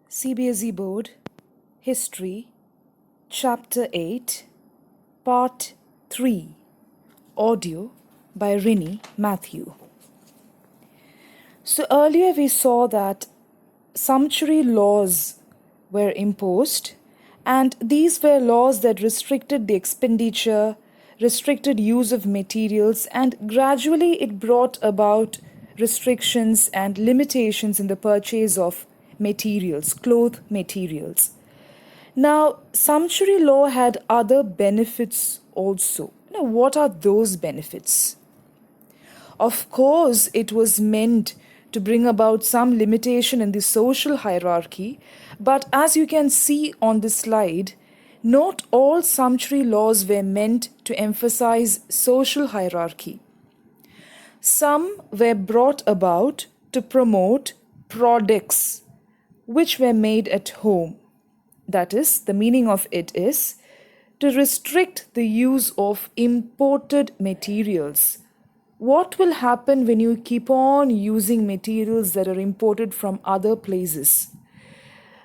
CBSE Board, History, Chapter 8, Part 3, Audio by Rinnie Matthew. So earlier we saw that sumptuary laws were imposed, and these were laws that restricted the expenditure, restricted use of materials, and gradually it brought about restrictions and limitations in the purchase of materials, cloth materials. Now, sumptuary law had other benefits also. Now, what are those benefits? Of course, it was meant to bring about some limitation in the social hierarchy, but as you can see on this slide, not all sumptuary laws were meant to emphasize social hierarchy. Some were brought about to promote products which were made at home. That is, the meaning of it is to restrict the use of imported materials. What will happen when you keep on using materials that are imported from other places?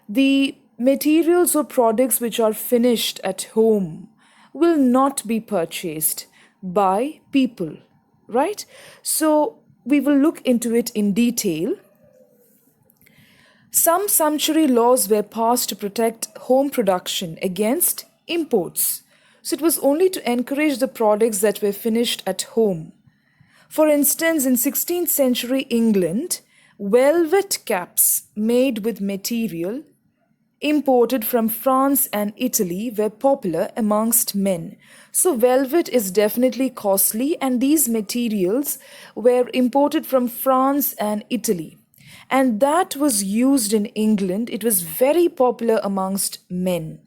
The materials or products which are finished at home will not be purchased by people, right? So we will look into it in detail. Some sumptuary laws were passed to protect home production against imports. So it was only to encourage the products that were finished at home. For instance, in 16th century England, velvet caps made with material imported from France and Italy were popular amongst men. So velvet is definitely costly, and these materials were imported from France and Italy. And that was used in England. It was very popular amongst men.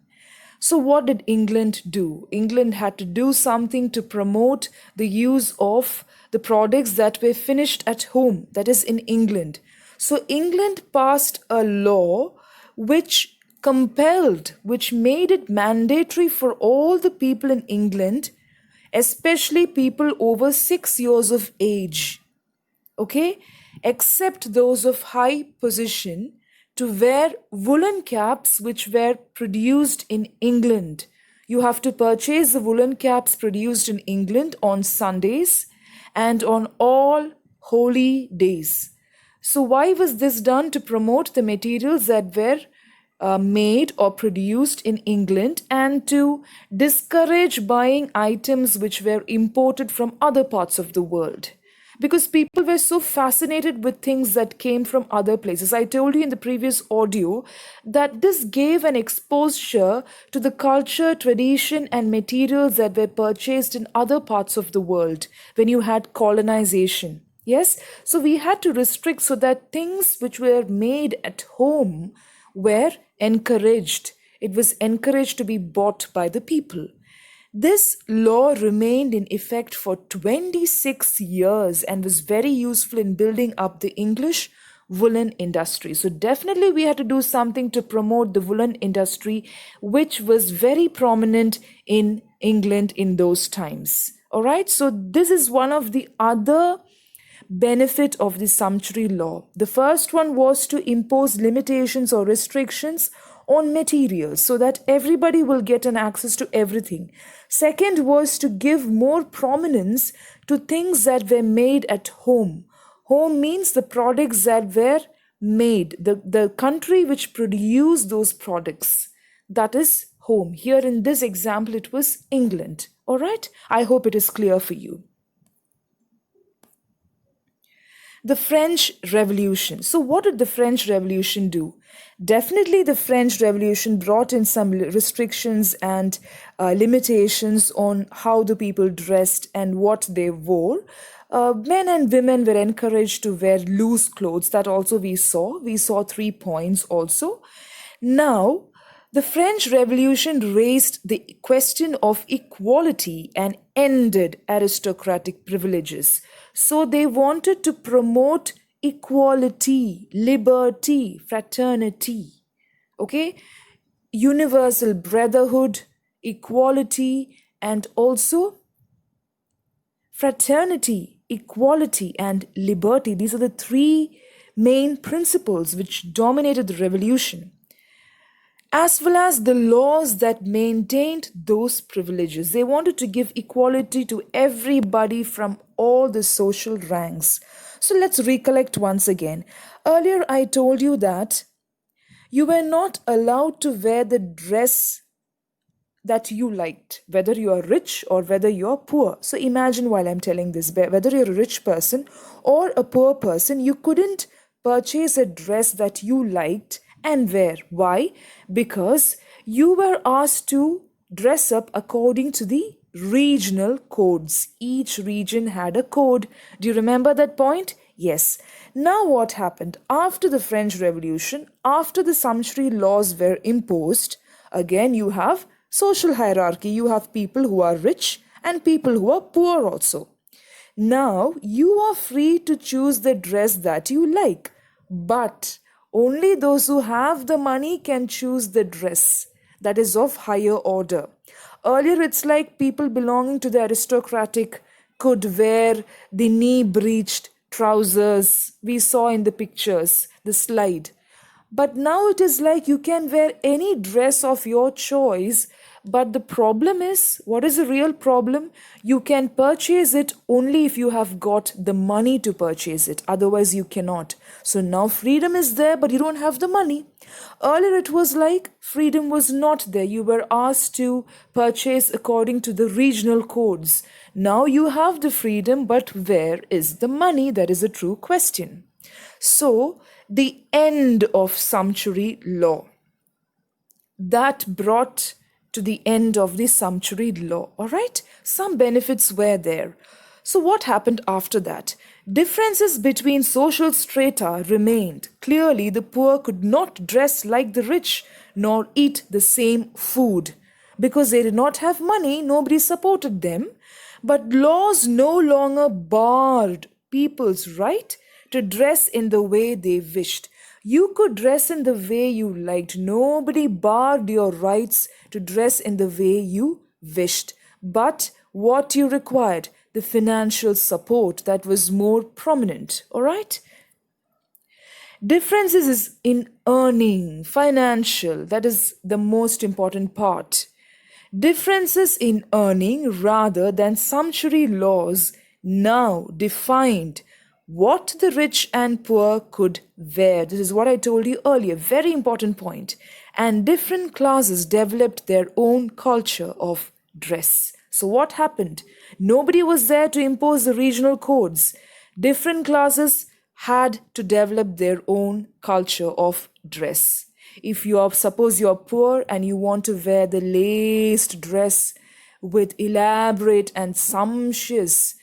So what did England do? England had to do something to promote the use of the products that were finished at home, that is in England. So England passed a law which made it mandatory for all the people in England, especially people over 6 years of age, okay, except those of high position, to wear woolen caps which were produced in England. You have to purchase the woolen caps produced in England on Sundays and on all holy days. So why was this done? To promote the materials that were made or produced in England, and to discourage buying items which were imported from other parts of the world. Because people were so fascinated with things that came from other places. I told you in the previous audio that this gave an exposure to the culture, tradition, and materials that were purchased in other parts of the world when you had colonization. Yes? So we had to restrict so that things which were made at home were encouraged. It was encouraged to be bought by the people. This law remained in effect for 26 years and was very useful in building up the English woolen industry. So definitely we had to do something to promote the woolen industry, which was very prominent in England in those times. All right, so this is one of the other benefit of the sumptuary law. The first one was to impose limitations or restrictions on materials so that everybody will get an access to everything. Second was to give more prominence to things that were made at home. Home means the products that were made, the country which produced those products. That is home. Here in this example, it was England. All right? I hope it is clear for you. The French Revolution. So what did the French Revolution do? Definitely the French Revolution brought in some restrictions and limitations on how the people dressed and what they wore. Men and women were encouraged to wear loose clothes. That also we saw. We saw 3 points also. Now, the French Revolution raised the question of equality and ended aristocratic privileges. So they wanted to promote equality, liberty, fraternity, okay? Universal brotherhood, equality, and also fraternity, equality, and liberty. These are the 3 main principles which dominated the revolution. as well as the laws that maintained those privileges. They wanted to give equality to everybody from all the social ranks. So let's recollect once again. Earlier, I told you that you were not allowed to wear the dress that you liked, whether you are rich or whether you're poor. So imagine while I'm telling this, whether you're a rich person or a poor person, you couldn't purchase a dress that you liked and wear. Why? Because you were asked to dress up according to the regional codes. Each region had a code. Do you remember that point? Yes. Now what happened? After the French Revolution, after the sumptuary laws were imposed, again you have social hierarchy. You have people who are rich and people who are poor also. Now you are free to choose the dress that you like, but only those who have the money can choose the dress that is of higher order. Earlier, it's like people belonging to the aristocratic could wear the knee-breeched trousers we saw in the pictures, the slide. But now it is like you can wear any dress of your choice. But the problem is, what is the real problem? You can purchase it only if you have got the money to purchase it. Otherwise, you cannot. So now freedom is there, but you don't have the money. Earlier, it was like freedom was not there. You were asked to purchase according to the regional codes. Now you have the freedom, but where is the money? That is a true question. So, the end of sumptuary law. That brought to the end of the sumptuary law. All right? Some benefits were there. So what happened after that? Differences between social strata remained. Clearly, the poor could not dress like the rich nor eat the same food. Because they did not have money, nobody supported them. But laws no longer barred people's right to dress in the way they wished. You could dress in the way you liked. Nobody barred your rights to dress in the way you wished. But what you required, the financial support that was more prominent. All right? Differences is in earning, financial. That is the most important part. Differences in earning rather than sumptuary laws now defined what the rich and poor could wear. This is what I told you earlier, very important point. And different classes developed their own culture of dress. So what happened? Nobody was there to impose the regional codes. Different classes had to develop their own culture of dress. If you are, suppose you are poor and you want to wear the laced dress with elaborate and sumptuous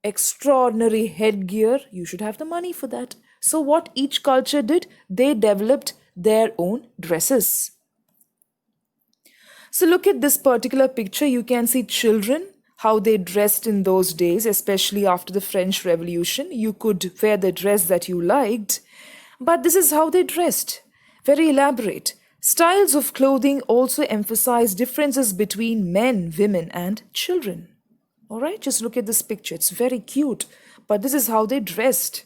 extraordinary headgear, you should have the money for that. So what each culture did, they developed their own dresses. So look at this particular picture. You can see children, how they dressed in those days, especially after the French Revolution. You could wear the dress that you liked, but this is how they dressed. Very elaborate. Styles of clothing also emphasize differences between men, women, and children. All right, just look at this picture. It's very cute, but this is how they dressed.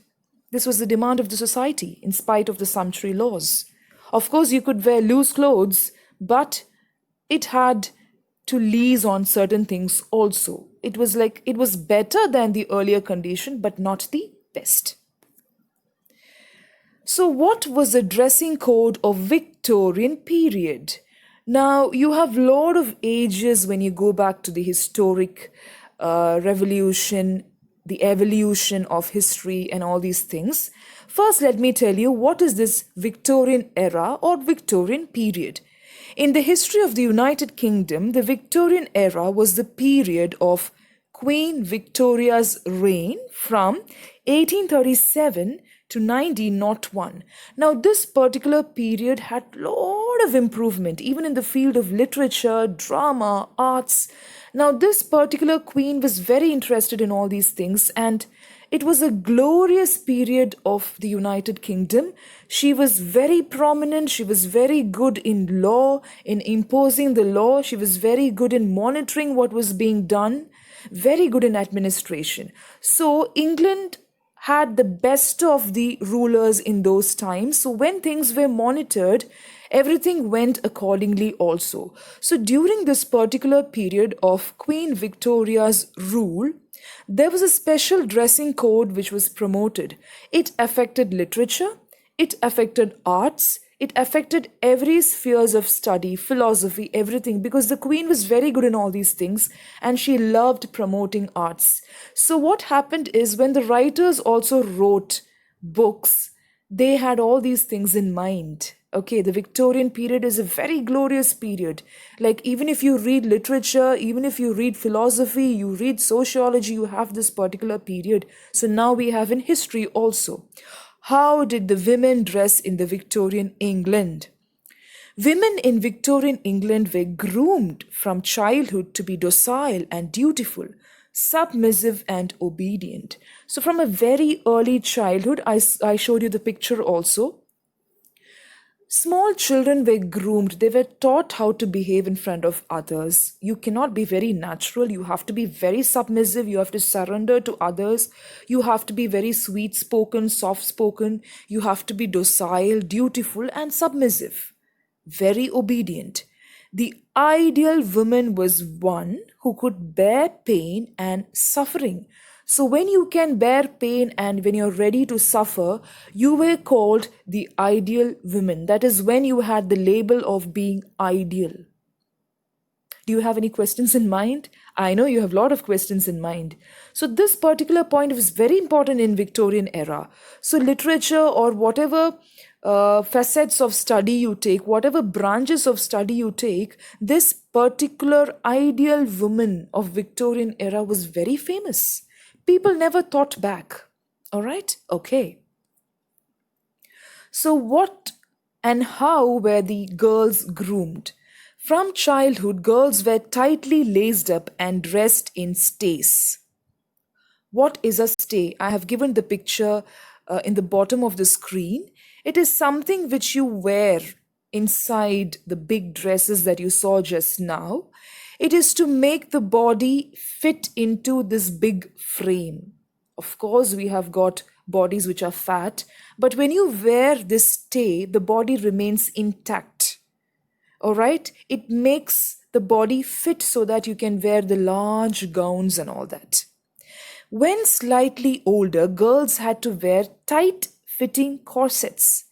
This was the demand of the society in spite of the sumptuary laws. Of course, you could wear loose clothes, but it had to lease on certain things also. It was like it was better than the earlier condition, but not the best. So what was the dressing code of Victorian period? Now, you have a lot of ages when you go back to the historic revolution, the evolution of history and all these things. First, let me tell you what is this Victorian era or Victorian period. In the history of the United Kingdom, the Victorian era was the period of Queen Victoria's reign from 1837 to 1901. Now, this particular period had a lot of improvement, even in the field of literature, drama, arts. Now, this particular queen was very interested in all these things, and it was a glorious period of the United Kingdom. She was very prominent. She was very good in law, in imposing the law. She was very good in monitoring what was being done, very good in administration. So, England had the best of the rulers in those times. So when things were monitored, everything went accordingly also. So during this particular period of Queen Victoria's rule, there was a special dressing code which was promoted. It affected literature, it affected arts, it affected every spheres of study, philosophy, everything, because the queen was very good in all these things and she loved promoting arts. So what happened is, when the writers also wrote books, they had all these things in mind. Okay, the Victorian period is a very glorious period. Like, even if you read literature, even if you read philosophy, you read sociology, you have this particular period. So now we have in history also. How did the women dress in the Victorian England? Women in Victorian England were groomed from childhood to be docile and dutiful, submissive and obedient. So, from a very early childhood, I showed you the picture also. Small children were groomed. They were taught how to behave in front of others. You cannot be very natural. You have to be very submissive. You have to surrender to others. You have to be very sweet spoken, soft spoken. You have to be docile, dutiful, and submissive. Very obedient. The ideal woman was one who could bear pain and suffering. So when you can bear pain and when you're ready to suffer, you were called the ideal woman. That is when you had the label of being ideal. Do you have any questions in mind? I know you have a lot of questions in mind. So this particular point was very important in Victorian era. So literature, or whatever facets of study you take, whatever branches of study you take, this particular ideal woman of Victorian era was very famous. People never thought back. All right? Okay. So what and how were the girls groomed? From childhood, girls were tightly laced up and dressed in stays. What is a stay? I have given the picture in the bottom of the screen. It is something which you wear inside the big dresses that you saw just now. It is to make the body fit into this big frame. Of course, we have got bodies which are fat, but when you wear this stay, the body remains intact. All right? It makes the body fit so that you can wear the large gowns and all that. When slightly older, girls had to wear tight-fitting corsets.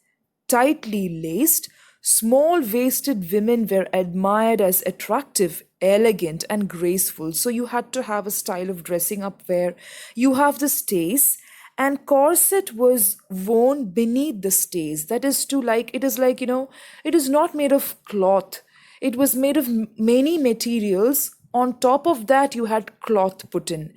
Tightly laced, small-waisted women were admired as attractive, elegant, and graceful. So you had to have a style of dressing up where you have the stays, and corset was worn beneath the stays. That is to, like, it is like, it is not made of cloth. It was made of many materials. On top of that, you had cloth put in.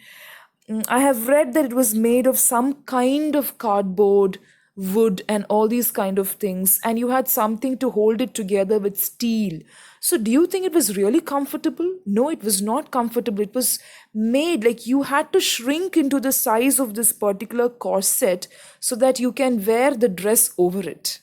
I have read that it was made of some kind of cardboard, wood, and all these kind of things, and you had something to hold it together with steel. So do you think it was really comfortable? No, it was not comfortable. It was made like you had to shrink into the size of this particular corset so that you can wear the dress over it.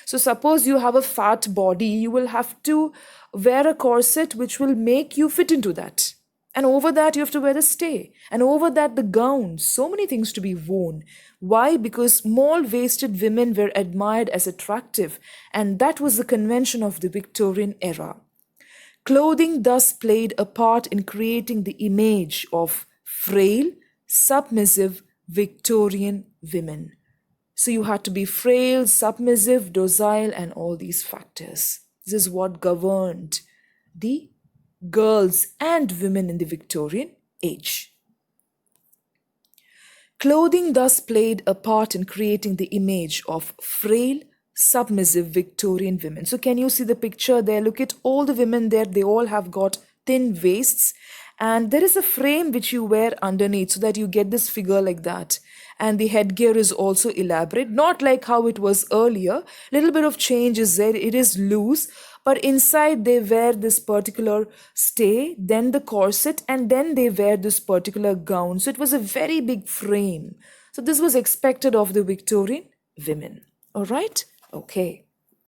So suppose you have a fat body, you will have to wear a corset which will make you fit into that. And over that, you have to wear the stay. And over that, the gown. So many things to be worn. Why? Because small-waisted women were admired as attractive. And that was the convention of the Victorian era. Clothing thus played a part in creating the image of frail, submissive Victorian women. So you had to be frail, submissive, docile, and all these factors. This is what governed the girls and women in the Victorian age. Clothing thus played a part in creating the image of frail, submissive Victorian women. So can you see the picture there? Look at all the women there. They all have got thin waists, and there is a frame which you wear underneath so that you get this figure like that. And the headgear is also elaborate, not like how it was earlier. Little bit of change is there. It is loose, but inside they wear this particular stay, then the corset, and then they wear this particular gown. So it was a very big frame. So this was expected of the Victorian women. All right? Okay.